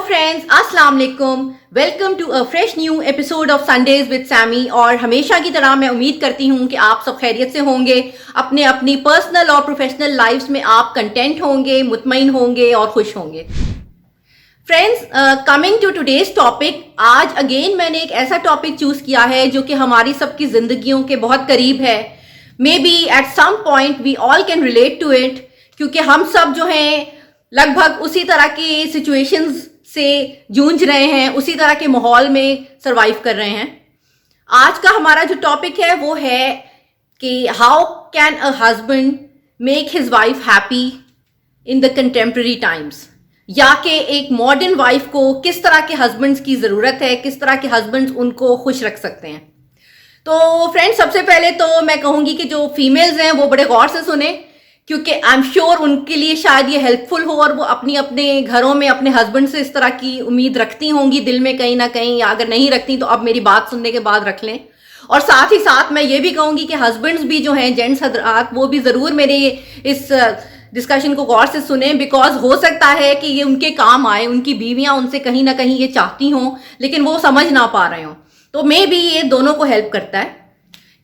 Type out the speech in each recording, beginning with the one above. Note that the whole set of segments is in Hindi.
फ्रेंड्स, अस्सलाम वालेकुम। Welcome to a fresh new episode of Sundays with Sammy. और हमेशा की तरह मैं उम्मीद करती हूँ कि आप सब खैरियत से होंगे, अपने अपनी पर्सनल और प्रोफेशनल लाइफ्स में आप कंटेंट होंगे, मुतमईन होंगे और खुश होंगे। Friends, coming to today's topic, आज अगेन मैंने एक ऐसा टॉपिक चूज किया है जो कि हमारी सबकी जिंदगियों के बहुत करीब है। Maybe at some point we all can relate to it, क्योंकि हम सब जो हैं लगभग उसी तरह की सिचुएशंस से जूझ रहे हैं, उसी तरह के माहौल में सरवाइव कर रहे हैं। आज का हमारा जो टॉपिक है वो है कि how can a husband make his wife happy in the contemporary times, या कि एक मॉडर्न वाइफ को किस तरह के हस्बैंड्स की ज़रूरत है, किस तरह के हस्बैंड्स उनको खुश रख सकते हैं। तो फ्रेंड्स, सबसे पहले तो मैं कहूँगी कि जो फीमेल्स हैं वो बड़े गौर से सुने, क्योंकि आई एम श्योर उनके लिए शायद ये हेल्पफुल हो और वो अपनी अपने घरों में अपने हस्बैंड से इस तरह की उम्मीद रखती होंगी दिल में कहीं ना कहीं, या अगर नहीं रखती तो अब मेरी बात सुनने के बाद रख लें। और साथ ही साथ मैं ये भी कहूँगी कि हस्बैंड्स भी जो हैं, जेंट्स हजरात, वो भी ज़रूर मेरे इस डिस्कशन को गौर से सुने, बिकॉज हो सकता है कि ये उनके काम आए, उनकी बीवियां उनसे कहीं ना कहीं ये चाहती हों लेकिन वो समझ ना पा रहे हों। तो मे बी ये दोनों को हेल्प करता है,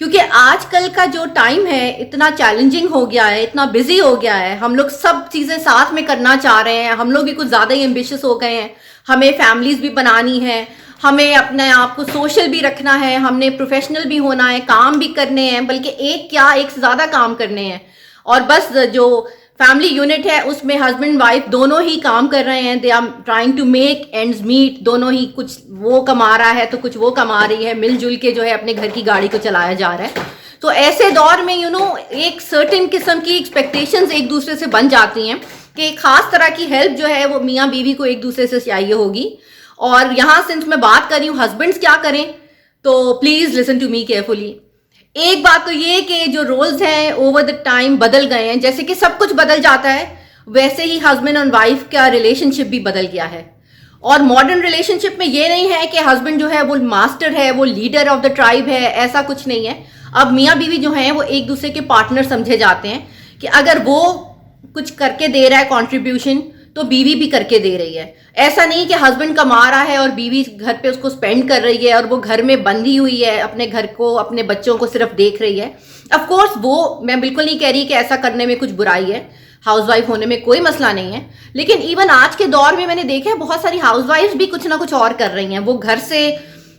क्योंकि आजकल का जो टाइम है इतना चैलेंजिंग हो गया है, इतना बिजी हो गया है। हम लोग सब चीज़ें साथ में करना चाह रहे हैं, हम लोग भी कुछ ज़्यादा ही एम्बिशियस हो गए हैं। हमें फैमिलीज भी बनानी है, हमें अपने आप को सोशल भी रखना है, हमने प्रोफेशनल भी होना है, काम भी करने हैं, बल्कि एक क्या एक से ज़्यादा काम करने हैं। और बस जो फैमिली यूनिट है उसमें हस्बैंड वाइफ दोनों ही काम कर रहे हैं। They are trying to make ends meet, दोनों ही, कुछ वो कमा रहा है तो कुछ वो कमा रही है, मिलजुल के जो है अपने घर की गाड़ी को चलाया जा रहा है। तो ऐसे दौर में एक सर्टेन किस्म की एक्सपेक्टेशंस एक दूसरे से बन जाती हैं कि एक खास तरह की हेल्प जो है वो मियाँ बीवी को एक दूसरे से चाहिए होगी। और यहाँ सिंस मैं बात कर रही हूँ हस्बैंड्स क्या करें, तो please listen to me carefully. एक बात तो ये कि जो रोल्स हैं ओवर द टाइम बदल गए हैं। जैसे कि सब कुछ बदल जाता है, वैसे ही हस्बैंड और वाइफ का रिलेशनशिप भी बदल गया है। और मॉडर्न रिलेशनशिप में ये नहीं है कि हस्बैंड जो है वो मास्टर है, वो लीडर ऑफ द ट्राइब है, ऐसा कुछ नहीं है। अब मियाँ बीवी जो हैं वो एक दूसरे के पार्टनर समझे जाते हैं कि अगर वो कुछ करके दे रहा है कंट्रीब्यूशन तो बीवी भी करके दे रही है। ऐसा नहीं कि हस्बैंड कमा रहा है और बीवी घर पे उसको स्पेंड कर रही है और वो घर में बंधी हुई है, अपने घर को, अपने बच्चों को सिर्फ देख रही है। ऑफ कोर्स वो मैं बिल्कुल नहीं कह रही कि ऐसा करने में कुछ बुराई है, हाउसवाइफ होने में कोई मसला नहीं है। लेकिन इवन आज के दौर में मैंने देखा है बहुत सारी हाउसवाइफ्स भी कुछ ना कुछ और कर रही हैं। वो घर से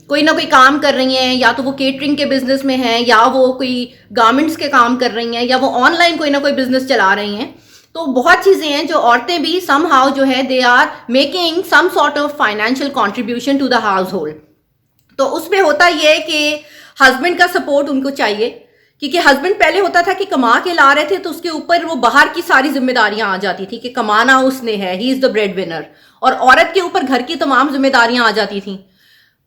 कोई ना कोई काम कर रही हैं, या तो वो केटरिंग के बिजनेस में हैं, या वो कोई गारमेंट्स के काम कर रही हैं, या वो ऑनलाइन कोई ना कोई बिजनेस चला रही हैं। तो बहुत चीजें हैं जो औरतें भी समहाउ जो है they are making some sort of financial contribution to the household. तो उसमें होता ये है कि हस्बैंड का सपोर्ट उनको चाहिए, क्योंकि हस्बैंड पहले होता था कि कमा के ला रहे थे तो उसके ऊपर वो बाहर की सारी जिम्मेदारियां आ जाती थी कि कमाना उसने है, he is the bread winner. और औरत के ऊपर घर की तमाम जिम्मेदारियां आ जाती थी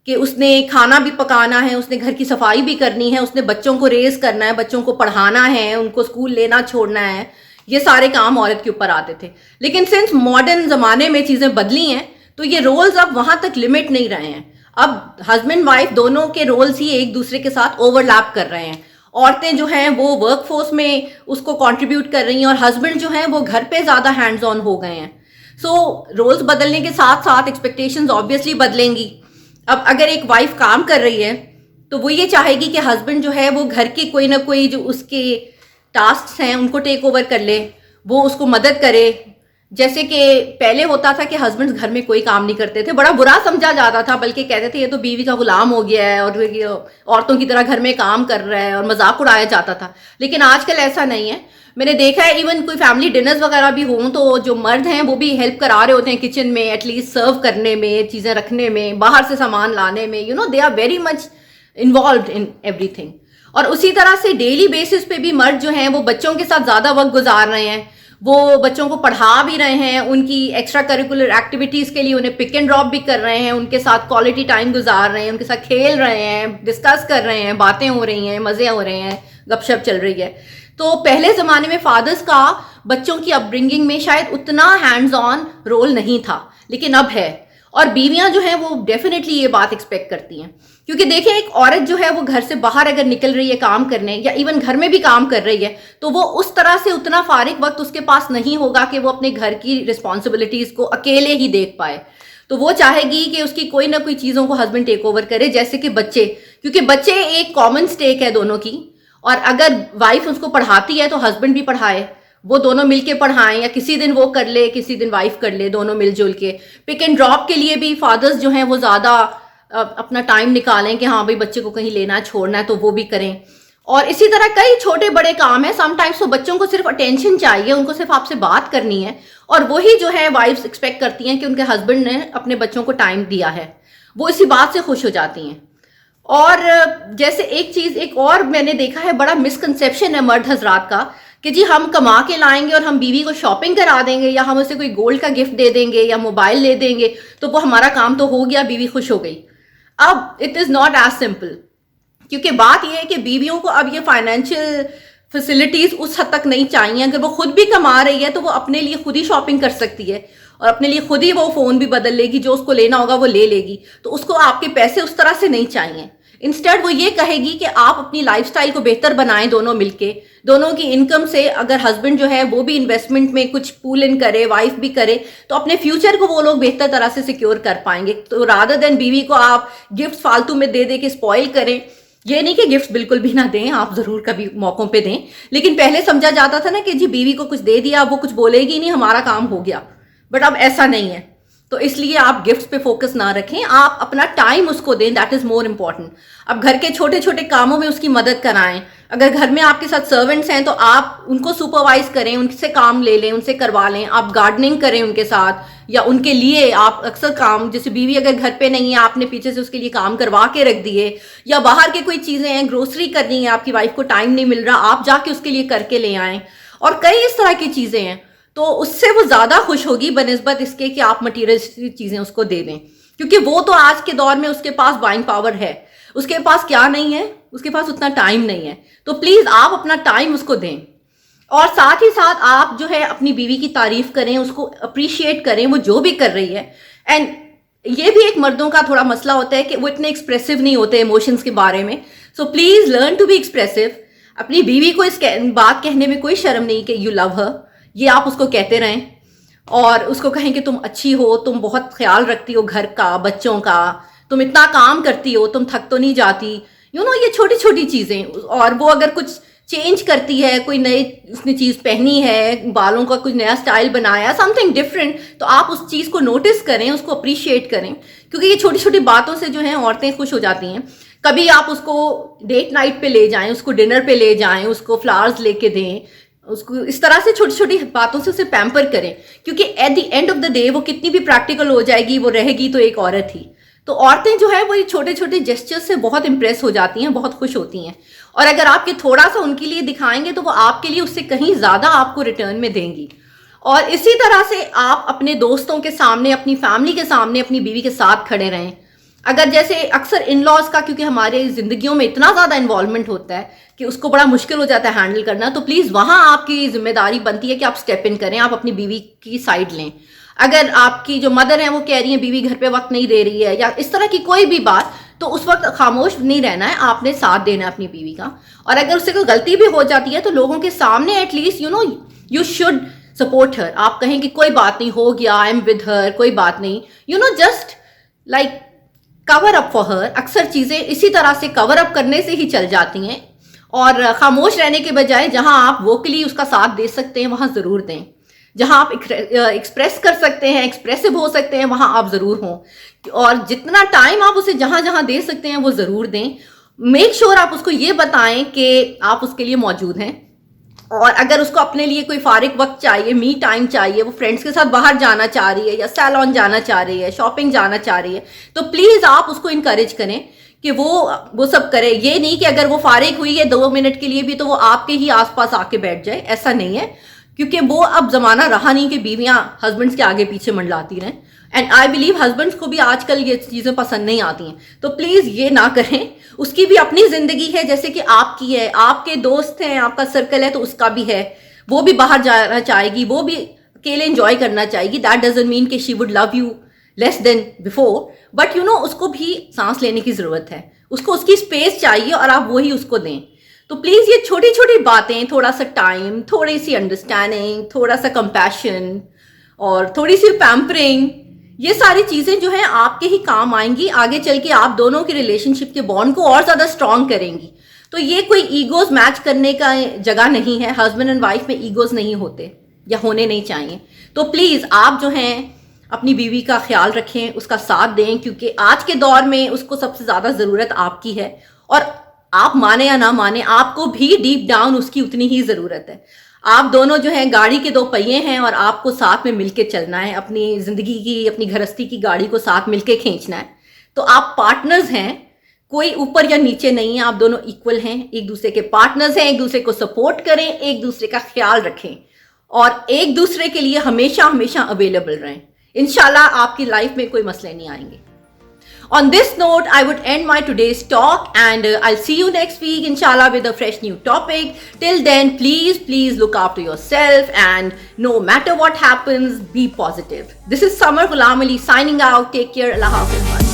कि उसने खाना भी पकाना है, उसने घर की सफाई भी करनी है, उसने बच्चों को रेज करना है, बच्चों को पढ़ाना है, उनको स्कूल लेना छोड़ना है। ये सारे काम औरत के ऊपर आते थे। लेकिन सिंस मॉडर्न जमाने में चीजें बदली हैं तो ये रोल्स अब वहां तक लिमिट नहीं रहे हैं। अब हस्बैंड वाइफ दोनों के रोल्स ही एक दूसरे के साथ ओवरलैप कर रहे हैं। औरतें जो हैं वो वर्कफोर्स में उसको कंट्रीब्यूट कर रही हैं और हस्बैंड जो हैं वो घर पे ज्यादा हैंड्स ऑन हो गए हैं। सो रोल्स बदलने के साथ साथ एक्सपेक्टेशंस ऑब्वियसली बदलेंगी। अब अगर एक वाइफ काम कर रही है तो वो ये चाहेगी कि हस्बैंड जो है वो घर के कोई ना कोई जो उसके टास्क हैं उनको टेक ओवर कर ले, वो उसको मदद करे। जैसे कि पहले होता था कि हस्बैंड घर में कोई काम नहीं करते थे, बड़ा बुरा समझा जाता था, बल्कि कहते थे ये तो बीवी का गुलाम हो गया है और ये औरतों की तरह घर में काम कर रहा है, और मजाक उड़ाया जाता था। लेकिन आजकल ऐसा नहीं है। मैंने देखा है इवन कोई फैमिली डिनर्स वगैरह भी हों तो जो मर्द हैं वो भी हेल्प करा रहे होते हैं किचन में, एटलीस्ट सर्व करने में, चीज़ें रखने में, बाहर से सामान लाने में। They are very much involve in everything. और उसी तरह से डेली बेसिस पे भी मर्द जो हैं वो बच्चों के साथ ज़्यादा वक्त गुजार रहे हैं, वो बच्चों को पढ़ा भी रहे हैं, उनकी एक्स्ट्रा करिकुलर एक्टिविटीज़ के लिए उन्हें पिक एंड ड्रॉप भी कर रहे हैं, उनके साथ क्वालिटी टाइम गुजार रहे हैं, उनके साथ खेल रहे हैं, डिस्कस कर रहे हैं, बातें हो रही हैं, मज़े हो रहे हैं, गपशप चल रही है। तो पहले ज़माने में फादर्स का बच्चों की अपब्रिंगिंग में शायद उतना हैंड्स ऑन रोल नहीं था, लेकिन अब है। और बीवियां जो हैं वो डेफिनेटली ये बात एक्सपेक्ट करती हैं, क्योंकि देखिए एक औरत जो है वो घर से बाहर अगर निकल रही है काम करने या इवन घर में भी काम कर रही है, तो वो उस तरह से उतना फारिग वक्त उसके पास नहीं होगा कि वो अपने घर की रिस्पॉन्सिबिलिटीज को अकेले ही देख पाए। तो वो चाहेगी कि उसकी कोई ना कोई चीज़ों को हस्बैंड टेक ओवर करे, जैसे कि बच्चे, क्योंकि बच्चे एक कॉमन स्टेक है दोनों की। और अगर वाइफ उसको पढ़ाती है तो हस्बैंड भी पढ़ाए, वो दोनों मिलके पढ़ाएं, या किसी दिन वो कर ले किसी दिन वाइफ कर ले, दोनों मिलजुल के। पिक एंड ड्रॉप के लिए भी फादर्स जो हैं वो ज़्यादा अपना टाइम निकालें कि हाँ भाई बच्चे को कहीं लेना है छोड़ना है तो वो भी करें। और इसी तरह कई छोटे बड़े काम है, समटाइम्स तो बच्चों को सिर्फ अटेंशन चाहिए, उनको सिर्फ आपसे बात करनी है, और वही जो है वाइफ्स एक्सपेक्ट करती हैं कि उनके हस्बैंड ने अपने बच्चों को टाइम दिया है, वो इसी बात से खुश हो जाती हैं। और जैसे एक चीज एक और मैंने देखा है, बड़ा मिसकंसेप्शन है मर्द हजरात का कि जी हम कमा के लाएंगे और हम बीवी को शॉपिंग करा देंगे या हम उसे कोई गोल्ड का गिफ्ट दे देंगे या मोबाइल ले देंगे तो वो हमारा काम तो हो गया, बीवी खुश हो गई। अब it is not as simple, क्योंकि बात यह है कि बीवियों को अब ये फाइनेंशियल फैसिलिटीज उस हद तक नहीं चाहिए। अगर वो खुद भी कमा रही है तो वो अपने लिए खुद ही शॉपिंग कर सकती है और अपने लिए खुद ही वो फोन भी बदल लेगी, जो उसको लेना होगा वो ले लेगी। तो उसको आपके पैसे उस तरह से नहीं चाहिए। इंस्टेड वो ये कहेगी कि आप अपनी लाइफस्टाइल को बेहतर बनाएं दोनों मिलके, दोनों की इनकम से। अगर हस्बैंड जो है वो भी इन्वेस्टमेंट में कुछ पूल इन करे, वाइफ भी करे, तो अपने फ्यूचर को वो लोग बेहतर तरह से सिक्योर कर पाएंगे। तो रादर देन बीवी को आप गिफ्ट फालतू में दे दे के स्पॉइल करें। ये नहीं कि गिफ्ट बिल्कुल भी ना दें, आप जरूर कभी मौकों पे दें, लेकिन पहले समझा जाता था ना कि जी बीवी को कुछ दे दिया, वो कुछ बोलेगी नहीं, हमारा काम हो गया। बट अब ऐसा नहीं है, तो इसलिए आप गिफ्ट्स पे फोकस ना रखें, आप अपना टाइम उसको दें, दैट इज मोर इम्पॉर्टेंट। अब घर के छोटे छोटे कामों में उसकी मदद कराएं। अगर घर में आपके साथ सर्वेंट्स हैं तो आप उनको सुपरवाइज करें, उनसे काम ले लें, उनसे करवा लें। आप गार्डनिंग करें उनके साथ, या उनके लिए आप अक्सर काम, जैसे बीवी अगर घर पे नहीं है आपने पीछे से उसके लिए काम करवा के रख दिए, या बाहर के कोई चीजें हैं, ग्रोसरी करनी है, आपकी वाइफ को टाइम नहीं मिल रहा, आप जाके उसके लिए करके ले आएं। और कई इस तरह की चीजें हैं, तो उससे वो ज्यादा खुश होगी बनिस्बत इसके कि आप मटीरियल चीजें उसको दे दें, क्योंकि वो तो आज के दौर में उसके पास बाइंग पावर है। उसके पास क्या नहीं है, उसके पास उतना टाइम नहीं है। तो प्लीज आप अपना टाइम उसको दें, और साथ ही साथ आप जो है अपनी बीवी की तारीफ करें, उसको अप्रिशिएट करें वो जो भी कर रही है। एंड ये भी एक मर्दों का थोड़ा मसला होता है कि वो इतने एक्सप्रेसिव नहीं होते इमोशंस के बारे में। So please learn to be expressive. अपनी बीवी को इस बात कहने में कोई शर्म नहीं कि यू लव हर, ये आप उसको कहते रहें, और उसको कहें कि तुम अच्छी हो, तुम बहुत ख्याल रखती हो घर का, बच्चों का, तुम इतना काम करती हो, तुम थक तो नहीं जाती, ये छोटी छोटी चीजें। और वो अगर कुछ चेंज करती है, कोई नई उसने चीज पहनी है, बालों का कुछ नया स्टाइल बनाया, समथिंग डिफरेंट, तो आप उस चीज को नोटिस करें, उसको अप्रिशिएट करें, क्योंकि ये छोटी छोटी बातों से जो है औरतें खुश हो जाती हैं। कभी आप उसको डेट नाइट पे ले जाएं, उसको डिनर पे ले जाएं, उसको फ्लावर्स लेके दें, उसको इस तरह से छोटी छोटी बातों से उसे पैम्पर करें, क्योंकि at the end of the day वो कितनी भी प्रैक्टिकल हो जाएगी, वो रहेगी तो एक औरत ही। तो औरतें जो है वो ये छोटे छोटे जेस्चर्स से बहुत इंप्रेस हो जाती हैं, बहुत खुश होती हैं। और अगर आप ये थोड़ा सा उनके लिए दिखाएंगे तो वो आपके लिए उससे कहीं ज्यादा आपको रिटर्न में देंगी। और इसी तरह से आप अपने दोस्तों के सामने, अपनी फैमिली के सामने अपनी बीवी के साथ खड़े रहें। अगर जैसे अक्सर इन लॉज का, क्योंकि हमारे जिंदगियों में इतना ज्यादा इन्वॉल्वमेंट होता है कि उसको बड़ा मुश्किल हो जाता है हैंडल करना, तो प्लीज वहां आपकी जिम्मेदारी बनती है कि आप स्टेप इन करें, आप अपनी बीवी की साइड लें। अगर आपकी जो मदर है वो कह रही है बीवी घर पे वक्त नहीं दे रही है, या इस तरह की कोई भी बात, तो उस वक्त खामोश नहीं रहना है, आपने साथ देना है अपनी बीवी का। और अगर उससे कोई गलती भी हो जाती है तो लोगों के सामने एटलीस्ट यू शुड सपोर्ट हर। आप कहें कि कोई बात नहीं, हो गया, आई एम विद हर, कोई बात नहीं, just like cover up for her. अक्सर चीजें इसी तरह से कवर अप करने से ही चल जाती हैं, और खामोश रहने के बजाय जहां आप वोकली उसका साथ दे सकते हैं वहां जरूर दें। जहां आप एक्सप्रेस कर सकते हैं, एक्सप्रेसिव हो सकते हैं, वहां आप जरूर हों। और जितना टाइम आप उसे जहां जहां दे सकते हैं वो जरूर दें। मेक श्योर आप उसको ये बताएं कि आप उसके लिए मौजूद हैं। और अगर उसको अपने लिए कोई फारिग वक्त चाहिए, मी टाइम चाहिए, वो फ्रेंड्स के साथ बाहर जाना चाह रही है, या सैलून जाना चाह रही है, शॉपिंग जाना चाह रही है, तो प्लीज आप उसको इनकरेज करें कि वो सब करे। ये नहीं कि अगर वो फारिग हुई है 2 मिनट के लिए भी तो वो आपके ही आसपास आके बैठ जाए, ऐसा नहीं है। क्योंकि वो अब जमाना रहा नहीं कि बीवियां हस्बैंड्स के आगे पीछे मंडलाती रहें। एंड आई बिलीव हस्बैंड्स को भी आजकल ये चीजें पसंद नहीं आती हैं, तो प्लीज ये ना करें। उसकी भी अपनी जिंदगी है जैसे कि आपकी है, आपके दोस्त हैं, आपका सर्कल है, तो उसका भी है। वो भी बाहर जाना चाहेगी, वो भी अकेले एंजॉय करना चाहेगी। दैट डजंट मीन कि she would love you less than before, but you know उसको भी सांस लेने की ज़रूरत है, उसको उसकी स्पेस चाहिए और आप वही उसको दें। तो प्लीज़ ये छोटी छोटी बातें, थोड़ा सा टाइम, थोड़ी सी अंडरस्टैंडिंग, थोड़ा सा कंपैशन और थोड़ी सी पैम्परिंग, ये सारी चीज़ें जो हैं आपके ही काम आएंगी, आगे चल के आप दोनों के रिलेशनशिप के बॉन्ड को और ज़्यादा स्ट्रॉन्ग करेंगी। तो ये कोई ईगोज मैच करने का जगह नहीं है, हस्बैंड एंड वाइफ में ईगोज नहीं होते या होने नहीं चाहिए। तो प्लीज़ आप जो हैं अपनी बीवी का ख्याल रखें, उसका साथ दें, क्योंकि आज के दौर में उसको सबसे ज़्यादा ज़रूरत आपकी है। और आप माने या ना माने, आपको भी डीप डाउन उसकी उतनी ही ज़रूरत है। आप दोनों जो हैं गाड़ी के दो पहिए हैं और आपको साथ में मिलके चलना है, अपनी ज़िंदगी की, अपनी गृहस्थी की गाड़ी को साथ मिलके खींचना है। तो आप पार्टनर्स हैं, कोई ऊपर या नीचे नहीं है, आप दोनों इक्वल हैं, एक दूसरे के पार्टनर्स हैं, एक दूसरे को सपोर्ट करें, एक दूसरे का ख्याल रखें और एक दूसरे के लिए हमेशा हमेशा अवेलेबल रहें। इंशाल्लाह आपकी लाइफ में कोई मसले नहीं आएंगे। On this note, I would end my today's talk and I'll see you next week, inshallah, with a fresh new topic. Till then, please look after yourself and no matter what happens, be positive. This is Samar Ghulam Ali signing out. Take care. Allah Hafiz.